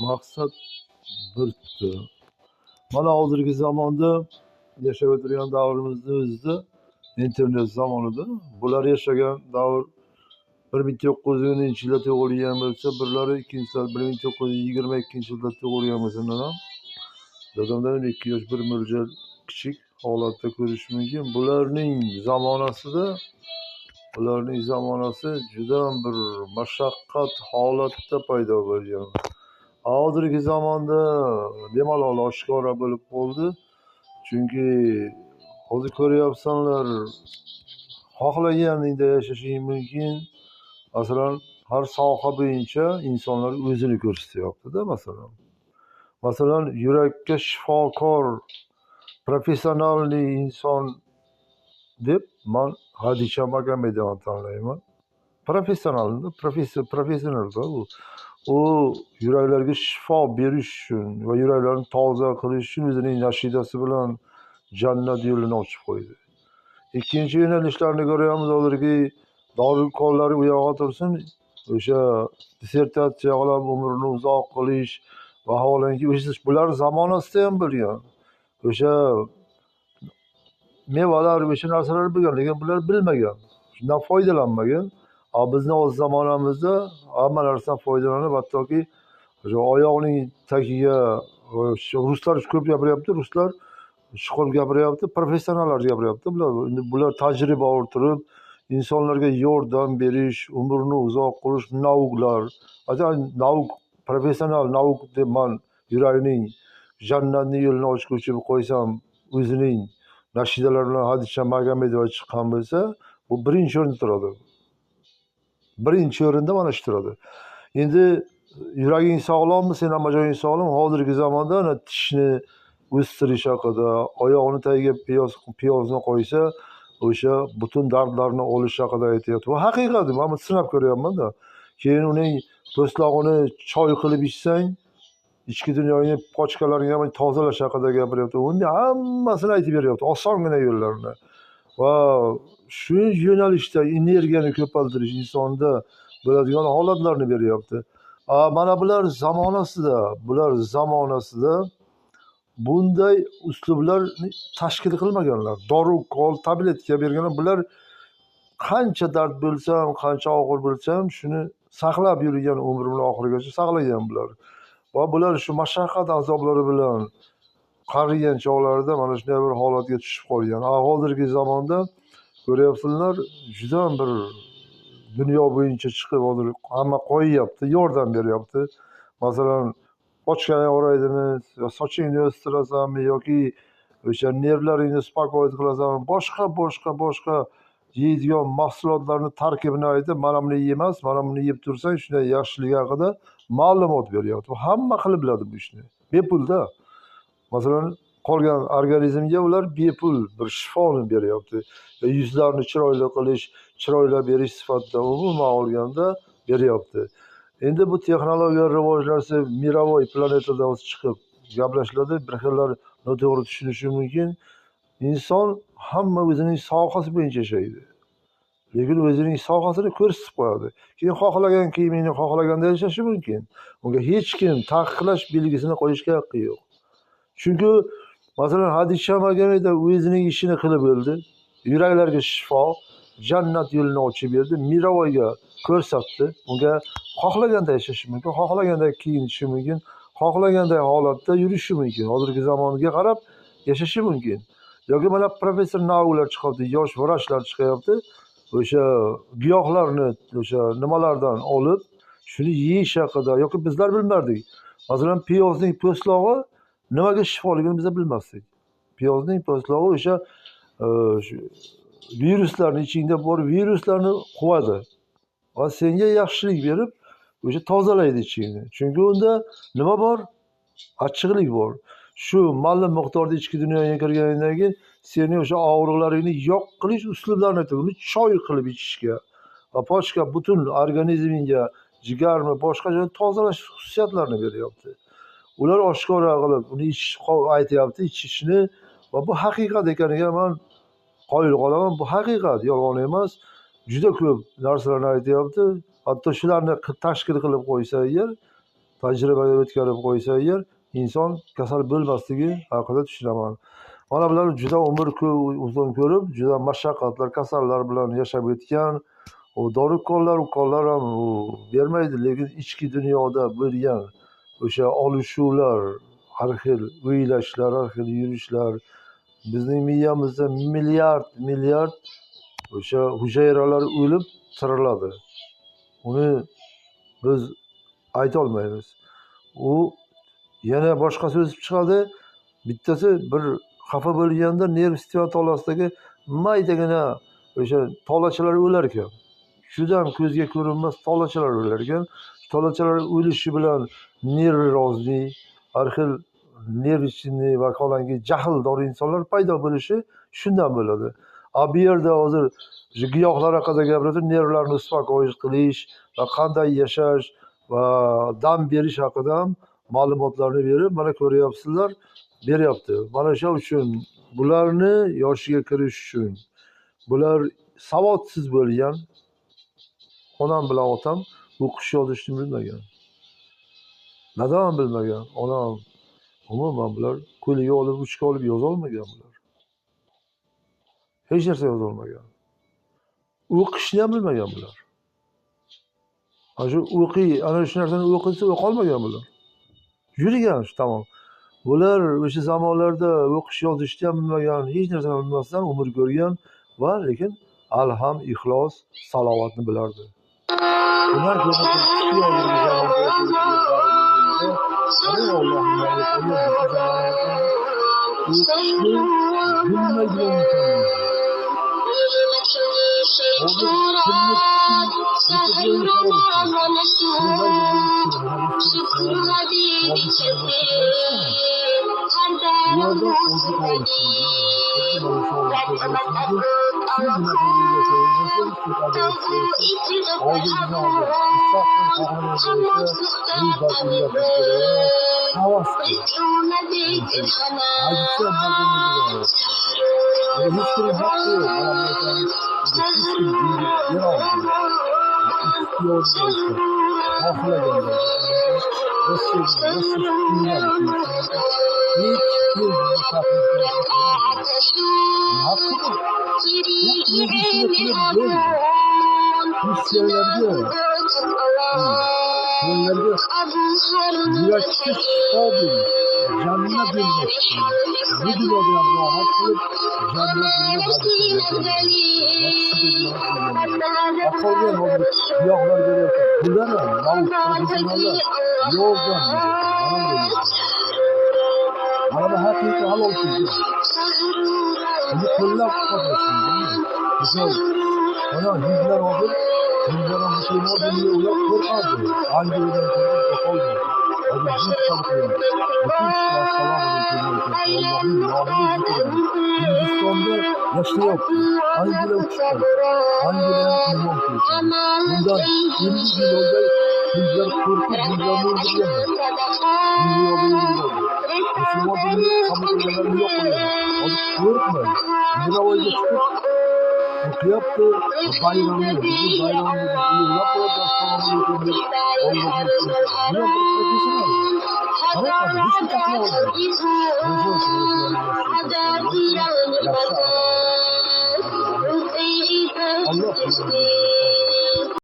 maqsad birdir. Mana hozirgi zamonda yashab o'tirgan davrimizni o'zida internet zamonida bular yashagan davr 1910 yilda tug'ilgan bo'lsa, birlari ikkinchilar 1922 yilda tug'ilgan bo'lsa, ham dadamdan 2 yosh bir mo'ljal kichik holatda ko'rish mumkin. Bularning zamonasi juda bir mashaqqat holatda paydo bo'lgan. Hozirgi zamonda bemalol oshkora bo'lib qoldi. Chunki hozir ko'ryapsanlar, xohlaganingda yashashing mumkin. Masalan, har soha bo'yicha insonlar o'zini ko'rsatyapti-da, masalan, yurakka shifokor, professionalniy inson deb men Hadicha Magomedovani tanlayman. Professionalda u yuraklarga shifo berish uchun va yuraklarni toza qilish uchun o'zining nashidasi bilan jannat yo'lini ochib qo'ydi. Ikkinchi yo'nalishlarni ko'ryapmiz. Hozirgi dorikonlar u yoqqa tursin, o'sha dissertatsiya qilib umrini uzoq qilish vaholanki bular zamonasida ham bo'lgan. O'sha mevalar, o'sha narsalar bo'lgan, lekin bular bilmagan, shundan foydalanmagan. Bizni o'z zamonamizda hamma narsadan foydalanib, hattoki o'sha oyoqning tagiga ruslar ko'p gapiryapti, ruslar chuqur gapiryapti, professionallar gapiryapti. Bular tajriba orttirib, insonlarga yordam berish, umrini uzoq qilish nauklar. Nauk, professional nauk deb men yuragining jannatning yo'lini ochuvchi deb qo'ysam, o'zining nashidalari bilan Hadicha Magomedova chiqqan bo'lsa, bu birinchi o'rinda turadi. Birinchi o'rinda mana shu turadi. Endi yuraging sog'lommi, sen ham joying sog'lom. Hozirgi zamonda tishni o'stirish haqida, oyoqni tagiga piyozni qo'ysa, o'sha butun dardlarni olish haqida aytyapti. Bu haqiqat, men sinab ko'ryapman-da. Keyin uning po'stlog'ini choy qilib ichsang, ichki dunyoning pochkalarini ham tozalash haqida gapiryapti. Unda hammasini aytib beryapti, osongina yo'llarni. Va shu yo'nalishda energiyani ko'paytirish, insonda bo'ladigan holatlarni beryapti. Mana bular zamonasida bunday uslublarni tashkil qilmaganlar. Dorukol, tabletka berganlar. Bular qancha dard bo'lsa ham, qancha og'ir bo'lsa ham, shuni saqlab yurgan, umrining oxirigacha saqlagan bular. Va bular shu mashaqqat azoblari bilan qarigan chog'larida mana shunday bir holatga tushib qolgan. Hozirgi zamonda ko'ryapsizlar, juda bir dunyo bo'yicha chiqib hozir hamma qo'yyapti, yordam beryapti. Masalan, pochkani o'raydimiz, sochingni o'stirasanmi yoki o'sha nervlaringni spokойt qilasanmi, boshqa yeydigan mahsulotlarni tarkibini aytib, mana buni yemas, mana buni yeb tursang shunday yaxshiligi haqida ma'lumot beryapti. Hamma qilib biladi bu ishni. Bepulda. Masalan, qolgan organizmga ular bepul bir shifoni beryapti. Yuzlarni chiroyli qilish, chiroylab berish sifatida umuman olganda beryapti. Endi bu texnologiya rivojlansa, mirovoy planetadan chiqib gaplashiladi, bir xillar noto'g'ri tushunishi mumkin. Inson hamma o'zining sohasi bo'yicha yashaydi. Lekin o'zining sohasini ko'rsatib qo'yadi. Keyin xohlagan kiyimini xohlaganda yashashi mumkin. Unga hech kim taqiqlash belgisini qo'yishga haqqi yo'q. Chunki masalan, Hadicha Magomedova o'zining ishini qilib o'ldi. Yuraklarga shifo, jannat yo'lini ochib berdi, mirovoyga ko'rsatdi. Unga xohlaganda yashashi mumkin, xohlaganda kiyinishi mumkin, xohlaganday holatda yurishi mumkin. Hozirgi zamonga qarab yashashi mumkin. Yoki mana professor nauklar chiqyapti, yosh vrachlar chiqyapti. O'sha giyohlarni o'sha nimalardan olib, shuni yeyish haqida yoki bizlar bilmardik. Masalan, piyozning po'stlog'i nimaga shifoligini biz bilmasdik. Piyozning po'stlog'i o'sha viruslarni ichingda bor viruslarni quvadi va senga yaxshilik berib, o'sha tozalaydi ichingni. Chunki unda nima bor? Achchiqlik bor. Shu ma'lum miqdorda ichki dunyoga kirgandan keyin seni o'sha og'riqlaringni yo'q qilish uslublarini aytadi. Uni choy qilib ichishga va pochka butun organizmingga, jigarni, boshqa joyni tozalash xususiyatlarini beryapti. Ular oshkora qilib uni aytyapti, ichishni va bu haqiqat ekaniga men qoyil qolaman. Bu haqiqat, yolg'on emas. Juda ko'p narsalarni aytyapti. Hatto shularni tashkil qilib qo'ysa agar tajribaga o'tkazib qo'ysa agar inson kasal bo'lmasligi haqida tushunaman. Mana bular juda umr uzun ko'rib, juda mashaqqatlar, kasallar bilan yashab o'tgan. O dori-ukollar ham bermaydi, lekin ichki dunyoda bo'lgan o'sha olishuvlar, har xil o'ylashlar, har xil yurishlar, bizning miyamizda milliard o'sha hujayralar o'lib tiriladi. Uni biz ayta olmaymiz. U yana boshqa so'z chiqadi. Bittasi bir xafa bo'lganda nerv sistema tolasidagi maydagina o'sha tolachalar o'lar ekan. Juda ko'zga ko'rinmas tolachalar o'lar ekan. Tolachalar o'lishi bilan nervozli, har xil nervni vakolangi jahldor insonlar paydo bo'lishi shundan bo'ladi. Bu yerda hozir giyohlar haqida gapiradi, nervlarni uspakoyish qilish va qanday yashash va dam berish haqida ham ma'lumotlarni berib, mana ko'ryapsizlar, beryapti. Mana shu uchun bularni yoshiga kirish uchun bular savodsiz bo'lgan. Onam bilan otam o'qish yozishni bilmagan. Neden bilmagan? Onam umuman bular qo'liga olib, uchga olib yozolmagan bular. Hech narsa yozolmagan. O'qishni ham bilmagan bular. Shu ana shu narsani o'qisa o'qolmagan bular. Yurigan tamom. Bular o'sha zamonlarda o'qish yozishni ham bilmagan, hech narsani bilmasdan umr ko'rgan va lekin alham, ixlos, salovatni bilardi. Bundan